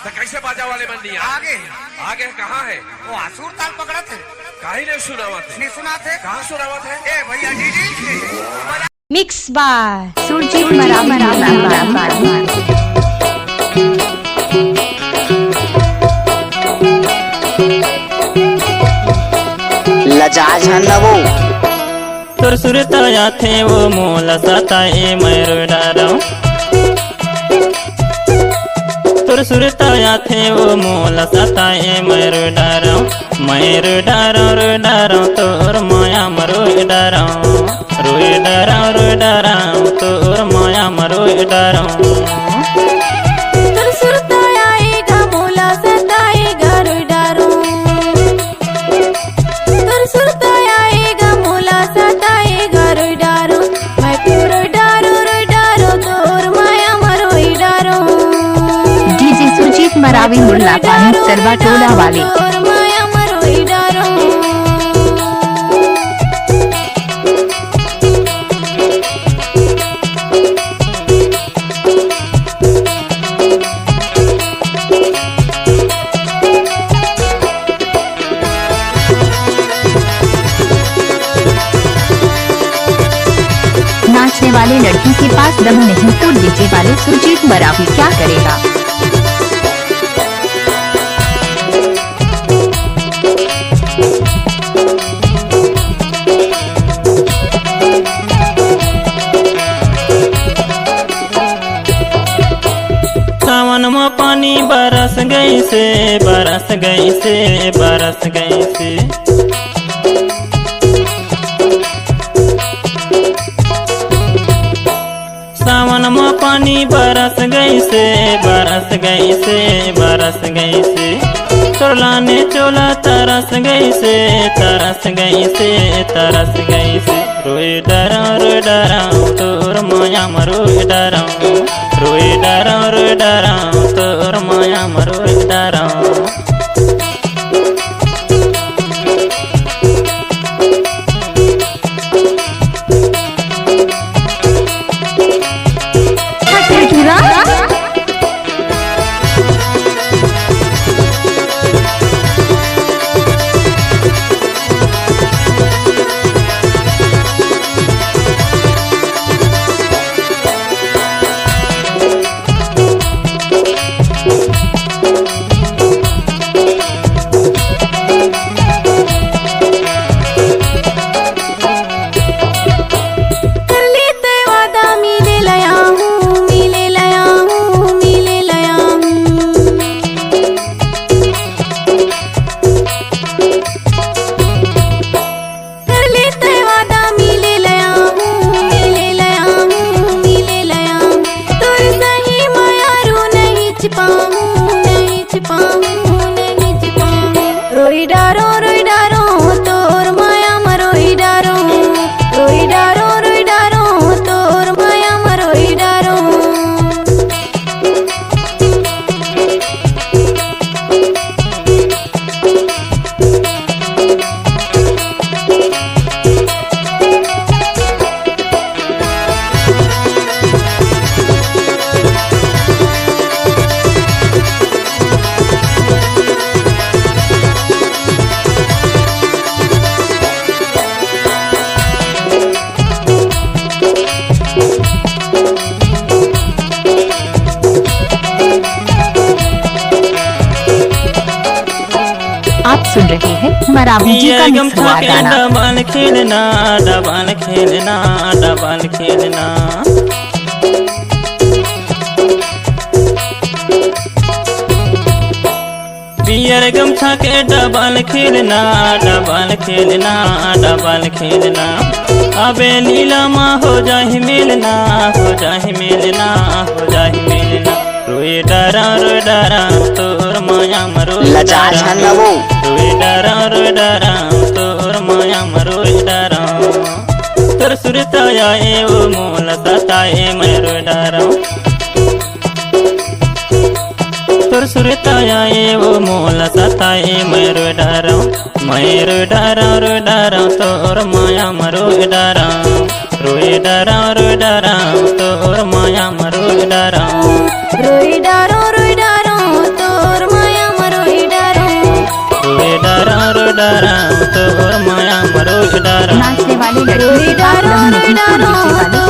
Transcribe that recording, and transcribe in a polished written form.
तो कैसे बाजा वाले बन दिया? आगे आगे कहाँ है? वो आसुर ताल पकड़ा थे, काहे ने सुनावत है? नहीं सुना थे? कहाँ सुनावत है? ए भैया जी मिक्स बाय सुरजीत मरा लजाज हन्नवो तुर सुरताया थे वो मोला सताए मैरो डारो तुर सुरताया थे वो मोला सताए मैरो डारो तोर माया मरो डारो रोए डारो तोर माया मरो डारो मरावी मुल्ला पानी सरवा टोला वाले नाचने वाले लड़की के पास दम नहीं तो डीजे वाले सुरजीत मरावी क्या करेगा। सावन में पानी बरस गई से सावन में पानी बरस गई से तोरलाने चोला तरस गई से रोए डरा तोर माया मरोए डरा रोए डरा तोर माया मरोए डरा रोई डारो तोर माया मरोई डारो रोई डारो तोर माया मरोई डारो आप सुन रहे हैं मरावी जी का मिक्स हुआ गाना। डबल खेलना पियर गमछा के डबल खेलना अबे लीला माँ हो जाहि मिलना रोए डरा तोर माया मरो लजाज हन्नवो रोए डरा तोर माया मरो डरा तोर सुरताया वो मोला सताए मैरो डरा तोर सुरताया वो मोला सताए मैरो डरा तोर माया मरो डरा रोए डरा तोर माया मरो डरा रोई डारो नहीं तो डीजे वाले